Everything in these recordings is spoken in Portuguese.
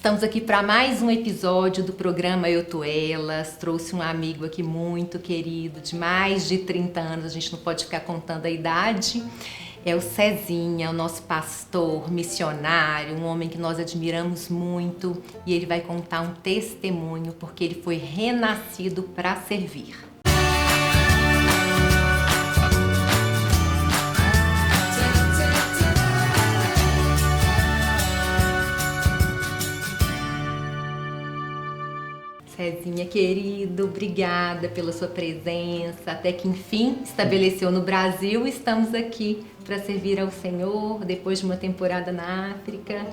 Estamos aqui para mais um episódio do programa Eu Tô Elas. Trouxe um amigo aqui muito querido, de mais de 30 anos, a gente não pode ficar contando a idade. É o Cezinha, o nosso pastor, missionário, um homem que nós admiramos muito, e ele vai contar um testemunho porque ele foi renascido para servir. Cezinha querido, obrigada pela sua presença, até que enfim estabeleceu no Brasil. Estamos aqui para servir ao Senhor depois de uma temporada na África,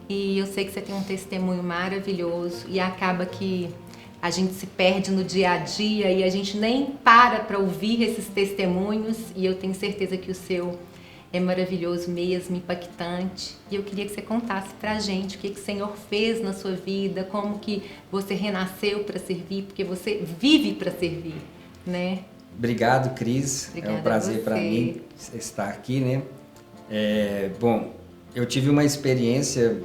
e eu sei que você tem um testemunho maravilhoso, e acaba que a gente se perde no dia a dia e a gente nem para ouvir esses testemunhos, e eu tenho certeza que o seu é maravilhoso mesmo, impactante. E eu queria que você contasse pra gente o que o Senhor fez na sua vida, como que você renasceu para servir, porque você vive para servir, né? Obrigado, Cris. Obrigada, é um prazer para mim estar aqui, né? Bom, eu tive uma experiência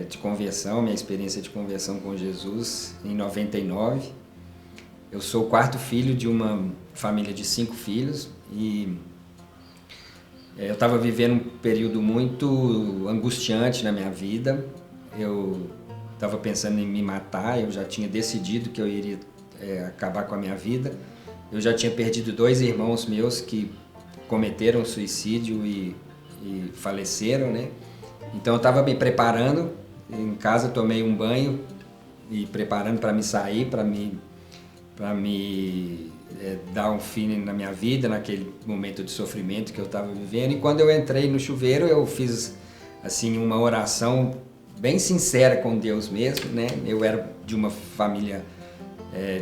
de conversão, minha experiência de conversão com Jesus em 99. Eu sou o quarto filho de uma família de 5 filhos e eu estava vivendo um período muito angustiante na minha vida. Eu estava pensando em me matar, eu já tinha decidido que eu iria acabar com a minha vida. Eu já tinha perdido 2 irmãos meus que cometeram suicídio e faleceram, né? Então eu estava me preparando, em casa tomei um banho e preparando para me sair, para me dar um fim na minha vida, naquele momento de sofrimento que eu estava vivendo. E quando eu entrei no chuveiro, eu fiz assim uma oração bem sincera com Deus mesmo, né? Eu era de uma família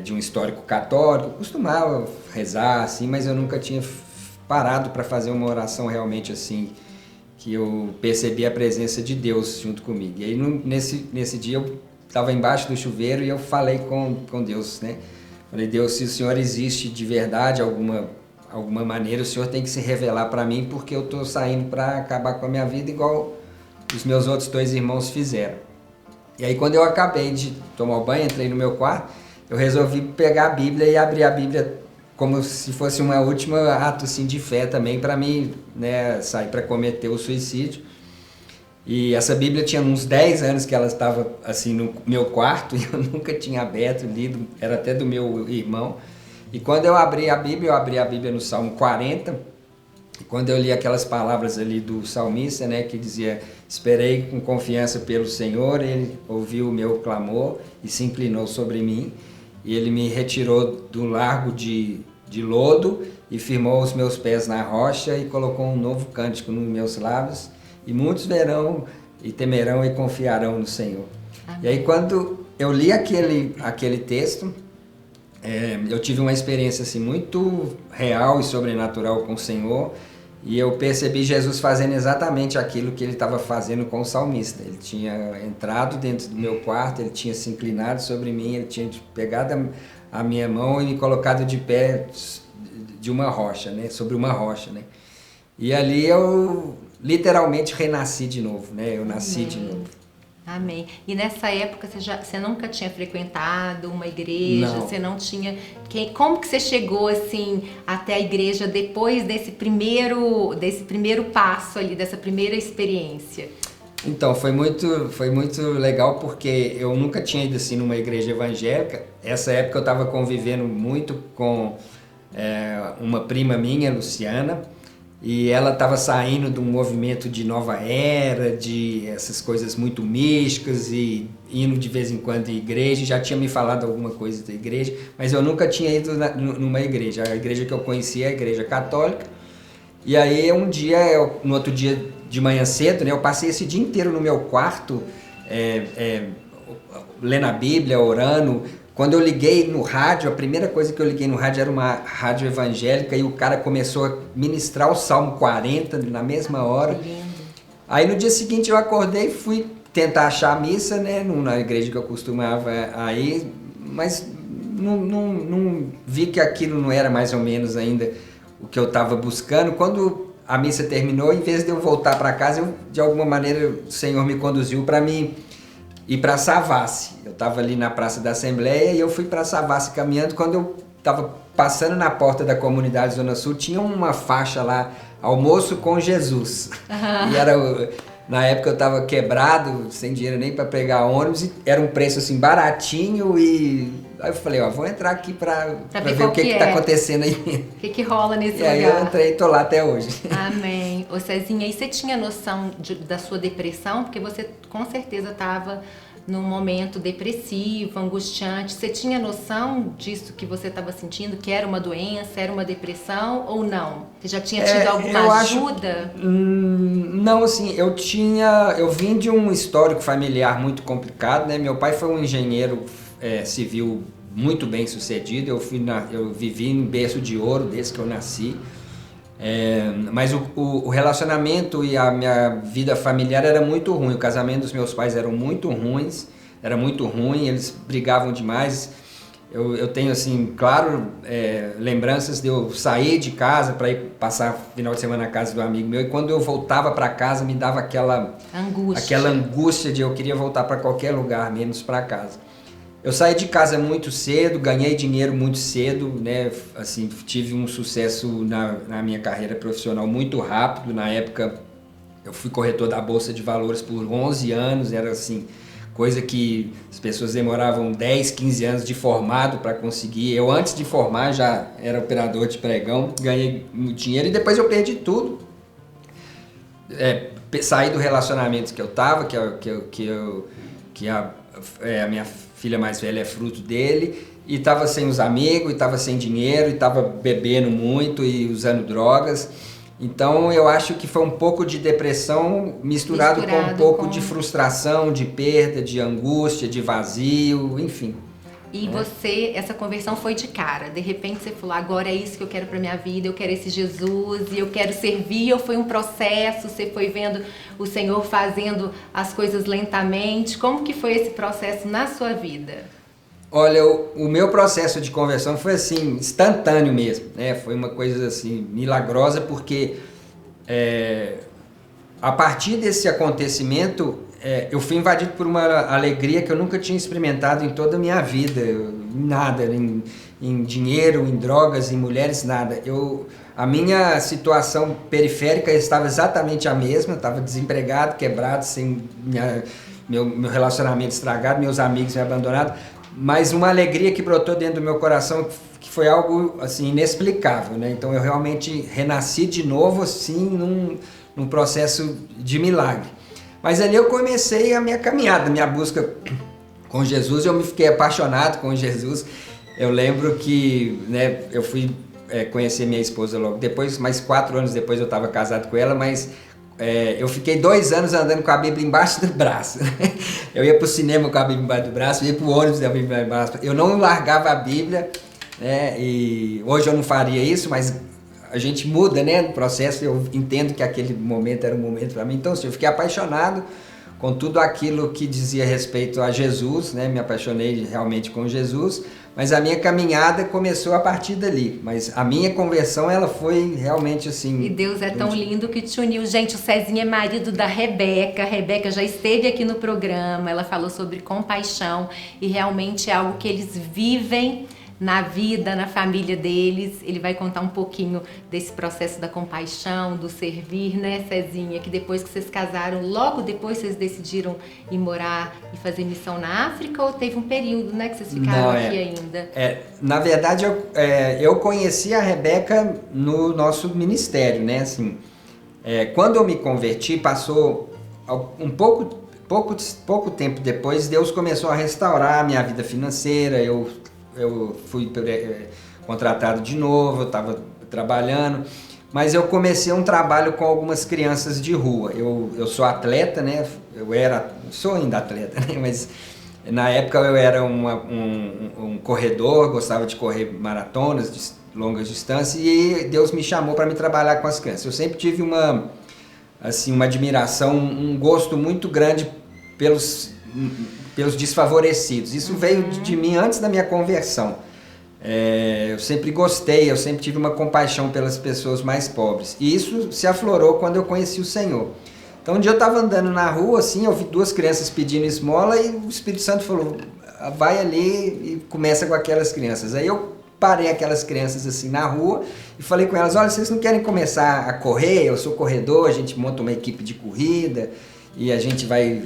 de um histórico católico, costumava rezar assim, mas eu nunca tinha parado para fazer uma oração realmente assim, que eu percebi a presença de Deus junto comigo. E aí nesse dia eu estava embaixo do chuveiro e eu falei com Deus, né? Falei, Deus, se o Senhor existe de verdade, alguma maneira, o Senhor tem que se revelar para mim, porque eu estou saindo para acabar com a minha vida igual os meus outros 2 irmãos fizeram. E aí quando eu acabei de tomar o banho, entrei no meu quarto, eu resolvi pegar a Bíblia e abrir a Bíblia como se fosse uma última ato assim, de fé também para mim, né, sair para cometer o suicídio. E essa Bíblia tinha uns 10 anos que ela estava assim no meu quarto e eu nunca tinha aberto, lido, era até do meu irmão. E quando eu abri a Bíblia no Salmo 40, e quando eu li aquelas palavras ali do salmista, né, que dizia: esperei com confiança pelo Senhor, Ele ouviu o meu clamor e se inclinou sobre mim, e Ele me retirou do largo de lodo e firmou os meus pés na rocha e colocou um novo cântico nos meus lábios. E muitos verão e temerão e confiarão no Senhor. Amém. E aí quando eu li aquele texto, eu tive uma experiência assim, muito real e sobrenatural com o Senhor, e eu percebi Jesus fazendo exatamente aquilo que ele estava fazendo com o salmista. Ele tinha entrado dentro do meu quarto, ele tinha se inclinado sobre mim, ele tinha pegado a minha mão e me colocado de pé de uma rocha, né? Sobre uma rocha, né? E ali eu literalmente renasci de novo, né? Eu nasci Amém. De novo. Amém. E nessa época você nunca tinha frequentado uma igreja? Não. Você não tinha... Como que você chegou assim até a igreja depois desse primeiro passo ali, dessa primeira experiência? Então, foi muito legal porque eu nunca tinha ido assim numa igreja evangélica. Essa época eu estava convivendo muito com uma prima minha, Luciana, e ela estava saindo de um movimento de nova era, de essas coisas muito místicas e indo de vez em quando em igreja. Já tinha me falado alguma coisa da igreja, mas eu nunca tinha ido numa igreja. A igreja que eu conhecia é a igreja católica. E aí um dia, no outro dia de manhã cedo, né, eu passei esse dia inteiro no meu quarto, lendo a Bíblia, orando. Quando eu liguei no rádio, a primeira coisa que eu liguei no rádio era uma rádio evangélica e o cara começou a ministrar o Salmo 40 na mesma hora. Aí no dia seguinte eu acordei e fui tentar achar a missa, né, na igreja que eu costumava ir, mas não vi que aquilo não era mais ou menos ainda o que eu estava buscando. Quando a missa terminou, em vez de eu voltar para casa, de alguma maneira o Senhor me conduziu para mim ir para Savassi. Eu estava ali na Praça da Assembleia e eu fui para Savassi caminhando. Quando eu estava passando na porta da comunidade Zona Sul, tinha uma faixa lá, almoço com Jesus. E na época eu estava quebrado, sem dinheiro nem para pegar ônibus, e era um preço assim baratinho, e aí eu falei, vou entrar aqui para ver o que está acontecendo aí. O que rola nesse lugar. E aí eu entrei e tô lá até hoje. Amém. Ô Cezinha, e você tinha noção da sua depressão? Porque você com certeza estava num momento depressivo, angustiante. Você tinha noção disso que você estava sentindo, que era uma doença, era uma depressão ou não? Você já tinha tido alguma ajuda? Não, assim, eu vim de um histórico familiar muito complicado, né? Meu pai foi um engenheiro civil muito bem sucedido. Eu vivi em berço de ouro desde que eu nasci. Mas o relacionamento e a minha vida familiar era muito ruim. O casamento dos meus pais era muito ruim, eles brigavam demais. Eu tenho, assim, claro, lembranças de eu sair de casa para ir passar final de semana na casa do amigo meu, e quando eu voltava para casa me dava aquela angústia de eu queria voltar para qualquer lugar, menos para casa. Eu saí de casa muito cedo, ganhei dinheiro muito cedo, né? Assim, tive um sucesso na minha carreira profissional muito rápido. Na época, eu fui corretor da Bolsa de Valores por 11 anos, era assim, coisa que as pessoas demoravam 10, 15 anos de formado para conseguir. Eu, antes de formar, já era operador de pregão, ganhei muito dinheiro e depois eu perdi tudo. Saí do relacionamento que eu estava, a minha filha mais velha é fruto dele, e estava sem os amigos, e estava sem dinheiro, e estava bebendo muito e usando drogas. Então eu acho que foi um pouco de depressão misturado com um pouco de frustração, de perda, de angústia, de vazio, enfim. E você, essa conversão foi de cara, de repente você falou, agora é isso que eu quero para minha vida, eu quero esse Jesus e eu quero servir, ou foi um processo, você foi vendo o Senhor fazendo as coisas lentamente, como que foi esse processo na sua vida? Olha, o meu processo de conversão foi assim, instantâneo mesmo, né? Foi uma coisa assim, milagrosa, porque a partir desse acontecimento, eu fui invadido por uma alegria que eu nunca tinha experimentado em toda a minha vida, em nada, em dinheiro, em drogas, em mulheres, nada. A minha situação periférica estava exatamente a mesma, eu estava desempregado, quebrado, sem meu relacionamento estragado, meus amigos me abandonados, mas uma alegria que brotou dentro do meu coração, que foi algo assim, inexplicável, né? Então eu realmente renasci de novo, assim, num processo de milagre. Mas ali eu comecei a minha caminhada, minha busca com Jesus, eu me fiquei apaixonado com Jesus. Eu lembro que, né, eu fui conhecer minha esposa logo depois, mais 4 anos depois eu estava casado com ela, mas eu fiquei 2 anos andando com a Bíblia embaixo do braço. Eu ia para o cinema com a Bíblia embaixo do braço, ia para o ônibus com a Bíblia embaixo do braço. Eu não largava a Bíblia, né, e hoje eu não faria isso, mas a gente muda, né, no processo. Eu entendo que aquele momento era um momento para mim. Então, assim, eu fiquei apaixonado com tudo aquilo que dizia respeito a Jesus, né? Me apaixonei realmente com Jesus, mas a minha caminhada começou a partir dali. Mas a minha conversão, ela foi realmente assim... E Deus é tão lindo que te uniu. Gente, o Cezinha é marido da Rebeca. A Rebeca já esteve aqui no programa, ela falou sobre compaixão e realmente é algo que eles vivem na vida, na família deles. Ele vai contar um pouquinho desse processo da compaixão, do servir, né, Cezinha? Que depois que vocês casaram, logo depois vocês decidiram ir morar e fazer missão na África, ou teve um período, né, que vocês ficaram aqui ainda? Na verdade, eu conheci a Rebeca no nosso ministério, né, assim. Quando eu me converti, passou um pouco tempo depois, Deus começou a restaurar a minha vida financeira. Eu fui contratado de novo, eu estava trabalhando, mas eu comecei um trabalho com algumas crianças de rua. Eu sou atleta, né? Sou ainda atleta, né? Mas na época eu era um corredor, gostava de correr maratonas de longas distâncias, e Deus me chamou para me trabalhar com as crianças. Eu sempre tive uma admiração, um gosto muito grande pelos desfavorecidos. Isso veio de mim antes da minha conversão. Eu sempre gostei, eu sempre tive uma compaixão pelas pessoas mais pobres. E isso se aflorou quando eu conheci o Senhor. Então um dia eu estava andando na rua, assim, eu vi duas crianças pedindo esmola e o Espírito Santo falou, vai ali e começa com aquelas crianças. Aí eu parei aquelas crianças assim na rua e falei com elas, olha, vocês não querem começar a correr? Eu sou corredor, a gente monta uma equipe de corrida e a gente vai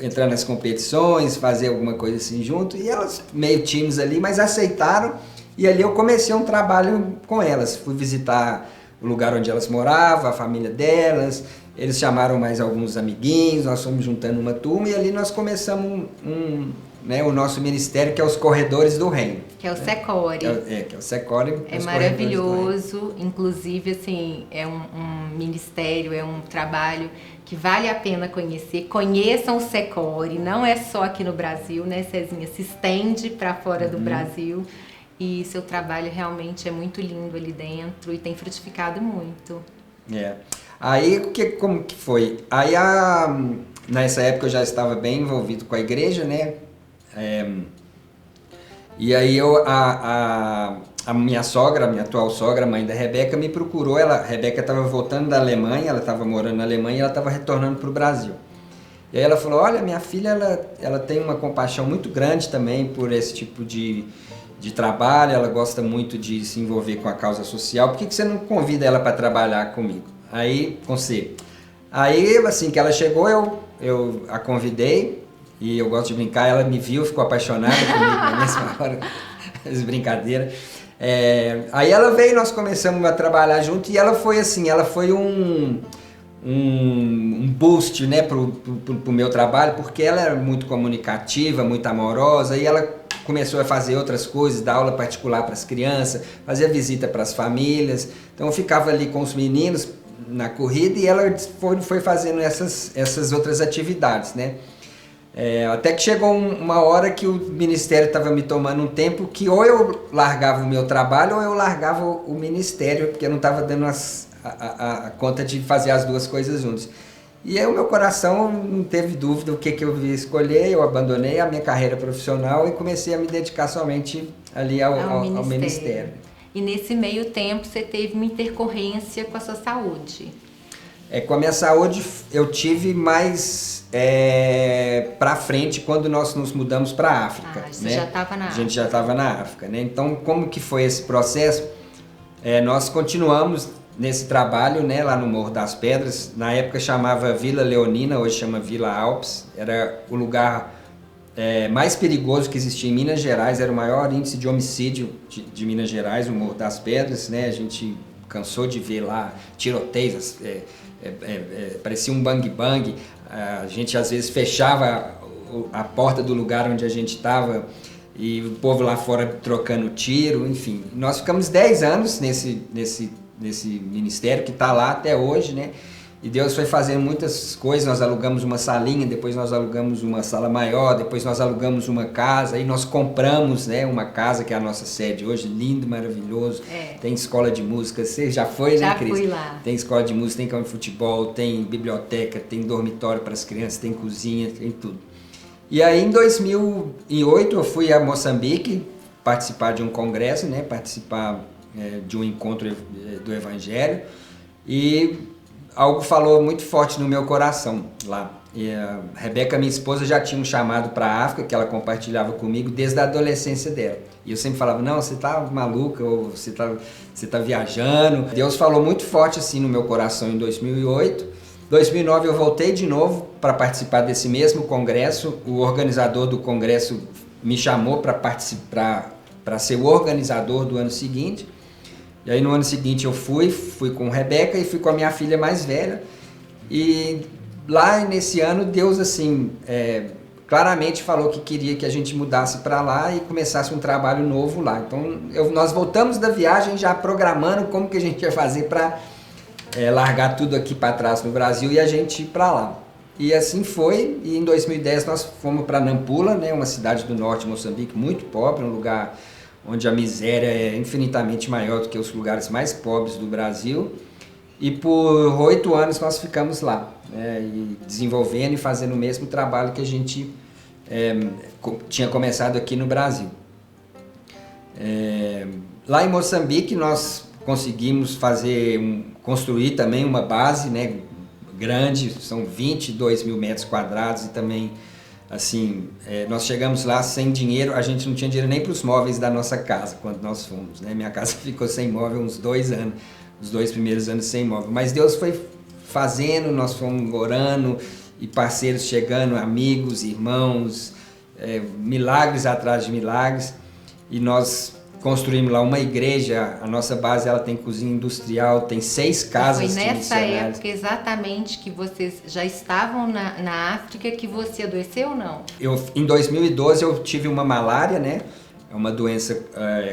entrar nas competições, fazer alguma coisa assim junto. E elas meio tímidas ali, mas aceitaram. E ali eu comecei um trabalho com elas. Fui visitar o lugar onde elas moravam, a família delas. Eles chamaram mais alguns amiguinhos, nós fomos juntando uma turma e ali nós começamos o nosso ministério, que é os Corredores do Reino. Que é o Secore. Que é o Secore. É maravilhoso, inclusive, assim, é um ministério, é um trabalho que vale a pena conhecer. Conheçam o Secore, não é só aqui no Brasil, né, Cezinha? Se estende para fora do Brasil e seu trabalho realmente é muito lindo ali dentro e tem frutificado muito. Aí, como que foi? Aí, nessa época eu já estava bem envolvido com a igreja, né? E aí a minha sogra, a minha atual sogra, a mãe da Rebeca, me procurou. A Rebeca estava voltando da Alemanha, ela estava morando na Alemanha e ela estava retornando para o Brasil. E aí ela falou, olha, minha filha, ela tem uma compaixão muito grande também por esse tipo de trabalho, ela gosta muito de se envolver com a causa social, por que você não convida ela para trabalhar comigo? Aí, com você. Aí, assim que ela chegou, eu a convidei, e eu gosto de brincar, ela me viu, ficou apaixonada comigo na mesma hora, as brincadeiras. Aí ela veio, nós começamos a trabalhar junto, e ela foi assim, ela foi um boost, né, pro meu trabalho, porque ela era muito comunicativa, muito amorosa, e ela começou a fazer outras coisas, dar aula particular para as crianças, fazer visita para as famílias. Então eu ficava ali com os meninos na corrida e ela foi fazendo essas outras atividades, né? Até que chegou uma hora que o ministério estava me tomando um tempo que ou eu largava o meu trabalho ou eu largava o ministério, porque eu não estava dando a conta de fazer as duas coisas juntas. E aí o meu coração não teve dúvida o que eu ia escolher, eu abandonei a minha carreira profissional e comecei a me dedicar somente ali ao ministério. E nesse meio tempo você teve uma intercorrência com a sua saúde. Com a minha saúde eu tive mais para frente quando nós nos mudamos para a África. Você já estava na África. A gente já estava na África, né? Então como que foi esse processo? Nós continuamos nesse trabalho, né, lá no Morro das Pedras. Na época chamava Vila Leonina, hoje chama Vila Alpes. Era o lugar mais perigoso que existia em Minas Gerais, era o maior índice de homicídio de Minas Gerais, o Morro das Pedras, né? A gente cansou de ver lá tiroteios, parecia um bang-bang. A gente às vezes fechava a porta do lugar onde a gente estava e o povo lá fora trocando tiro, enfim. Nós ficamos 10 anos nesse ministério que está lá até hoje, né? E Deus foi fazendo muitas coisas. Nós alugamos uma salinha, depois nós alugamos uma sala maior, depois nós alugamos uma casa, aí nós compramos, né, uma casa que é a nossa sede hoje, lindo, maravilhoso. Tem escola de música, você já foi, né, Cris? Já fui lá. Tem escola de música, tem campo de futebol, tem biblioteca, tem dormitório para as crianças, tem cozinha, tem tudo. E aí em 2008 eu fui a Moçambique participar de um congresso, né, participar de um encontro do Evangelho, e algo falou muito forte no meu coração lá. E a Rebeca, minha esposa, já tinha um chamado para a África, que ela compartilhava comigo desde a adolescência dela. E eu sempre falava, não, você tá maluca, ou você tá viajando. Deus falou muito forte assim no meu coração em 2008. 2009 eu voltei de novo para participar desse mesmo congresso. O organizador do congresso me chamou para participar, para ser o organizador do ano seguinte. E aí no ano seguinte eu fui com Rebeca e fui com a minha filha mais velha. E lá nesse ano Deus assim claramente falou que queria que a gente mudasse para lá e começasse um trabalho novo lá. Então nós voltamos da viagem já programando como que a gente ia fazer para largar tudo aqui para trás no Brasil e a gente ir para lá. E assim foi, e em 2010 nós fomos para Nampula, né, uma cidade do norte de Moçambique, muito pobre, um lugar onde a miséria é infinitamente maior do que os lugares mais pobres do Brasil. E por 8 anos nós ficamos lá, né, e desenvolvendo e fazendo o mesmo trabalho que a gente tinha começado aqui no Brasil. Lá em Moçambique nós conseguimos construir também uma base, né, grande, são 22 mil metros quadrados e também, assim, nós chegamos lá sem dinheiro, a gente não tinha dinheiro nem para os móveis da nossa casa quando nós fomos, né? Minha casa ficou sem móvel uns 2 anos, os 2 primeiros anos sem móvel, mas Deus foi fazendo, nós fomos orando e parceiros chegando, amigos, irmãos, milagres atrás de milagres, e nós construímos lá uma igreja. A nossa base ela tem cozinha industrial, tem 6 casas de missionários. Foi nessa época exatamente que vocês já estavam na África que você adoeceu ou não? Em 2012 eu tive uma malária, né? É uma doença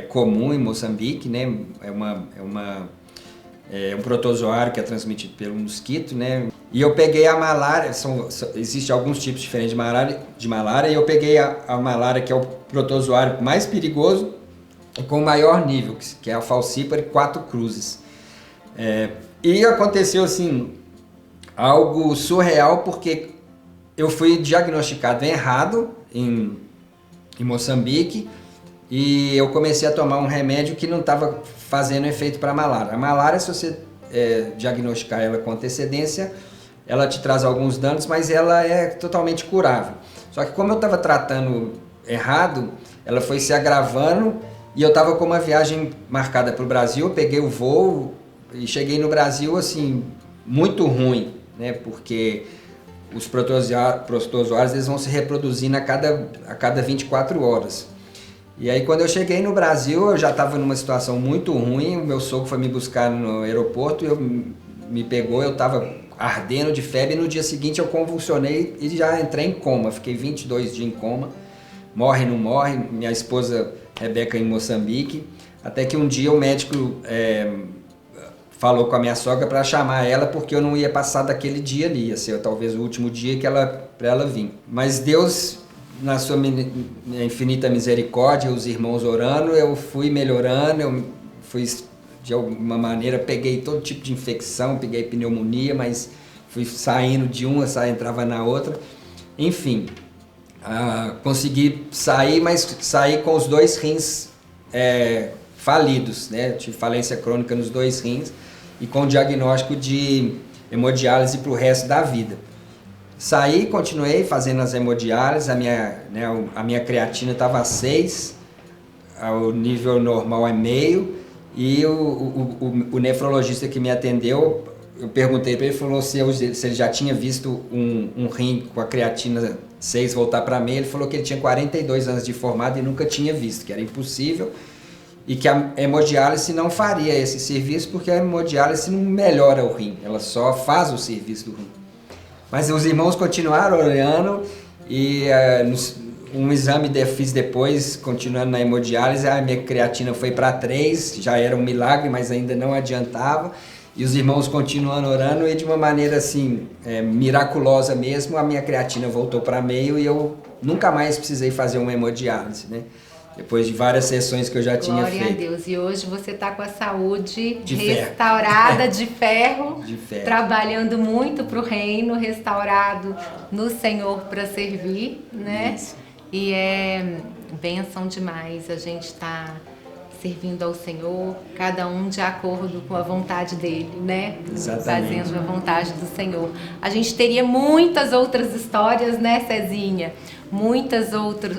comum em Moçambique, né? É um protozoário que é transmitido pelo mosquito, né? E eu peguei a malária, existem alguns tipos diferentes de malária, e eu peguei a malária, que é o protozoário mais perigoso e com maior nível, que é a Falciparum 4 cruzes. E aconteceu assim, algo surreal, porque eu fui diagnosticado errado em Moçambique, e eu comecei a tomar um remédio que não estava fazendo efeito para a malária. A malária, se você diagnosticar ela com antecedência, ela te traz alguns danos, mas ela é totalmente curável. Só que como eu estava tratando errado, ela foi se agravando, e eu estava com uma viagem marcada para o Brasil. Eu peguei o voo e cheguei no Brasil assim, muito ruim, né? Porque os protozoários eles vão se reproduzindo a cada 24 horas. E aí quando eu cheguei no Brasil, eu já estava numa situação muito ruim. O meu sogro foi me buscar no aeroporto, me pegou, eu estava ardendo de febre, e no dia seguinte eu convulsionei e já entrei em coma. Fiquei 22 dias em coma, morre, não morre, minha esposa Rebeca em Moçambique, até que um dia o médico falou com a minha sogra para chamar ela, porque eu não ia passar daquele dia ali, ia ser talvez o último dia para ela vir. Mas Deus, na sua infinita misericórdia, os irmãos orando, eu fui melhorando, eu fui de alguma maneira, peguei todo tipo de infecção, peguei pneumonia, mas fui saindo de uma, entrava na outra, enfim, consegui sair, mas saí com os 2 rins falidos, né? Tive falência crônica nos 2 rins e com diagnóstico de hemodiálise para o resto da vida. Saí, continuei fazendo as hemodiálises, a minha creatina estava a 6, o nível normal é meio, e o nefrologista que me atendeu, eu perguntei para ele, falou se ele já tinha visto um rim com a creatina 6 voltar para meio. Ele falou que ele tinha 42 anos de formado e nunca tinha visto, que era impossível, e que a hemodiálise não faria esse serviço, porque a hemodiálise não melhora o rim, ela só faz o serviço do rim. Mas os irmãos continuaram olhando, e um exame fiz depois, continuando na hemodiálise, a minha creatina foi para 3, já era um milagre, mas ainda não adiantava. E os irmãos continuando orando, e de uma maneira assim, miraculosa mesmo, a minha creatina voltou para meio, e eu nunca mais precisei fazer uma hemodiálise, né? Depois de várias sessões que eu já tinha feito. Glória a Deus. E hoje você está com a saúde restaurada de ferro, trabalhando muito para o reino, restaurado no Senhor para servir, né? Isso. E é bênção demais a gente estar servindo ao Senhor, cada um de acordo com a vontade dele, né? Exatamente. Fazendo a vontade do Senhor. A gente teria muitas outras histórias, né, Cezinha? Muitos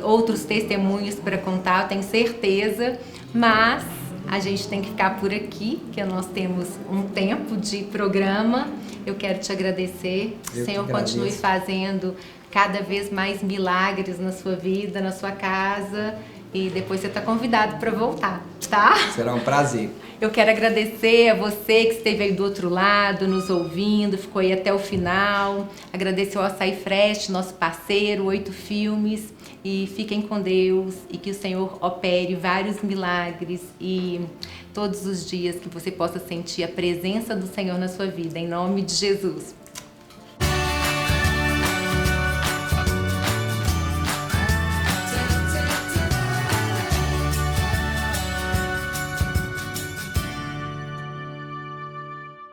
outros testemunhos para contar, eu tenho certeza, mas a gente tem que ficar por aqui, que nós temos um tempo de programa. Eu quero te agradecer. O Senhor continue fazendo cada vez mais milagres na sua vida, na sua casa, e depois você está convidado para voltar, tá? Será um prazer. Eu quero agradecer a você que esteve aí do outro lado, nos ouvindo, ficou aí até o final. Agradecer ao Açaí Fresh, nosso parceiro, 8 Filmes. E fiquem com Deus, e que o Senhor opere vários milagres, e todos os dias que você possa sentir a presença do Senhor na sua vida, em nome de Jesus.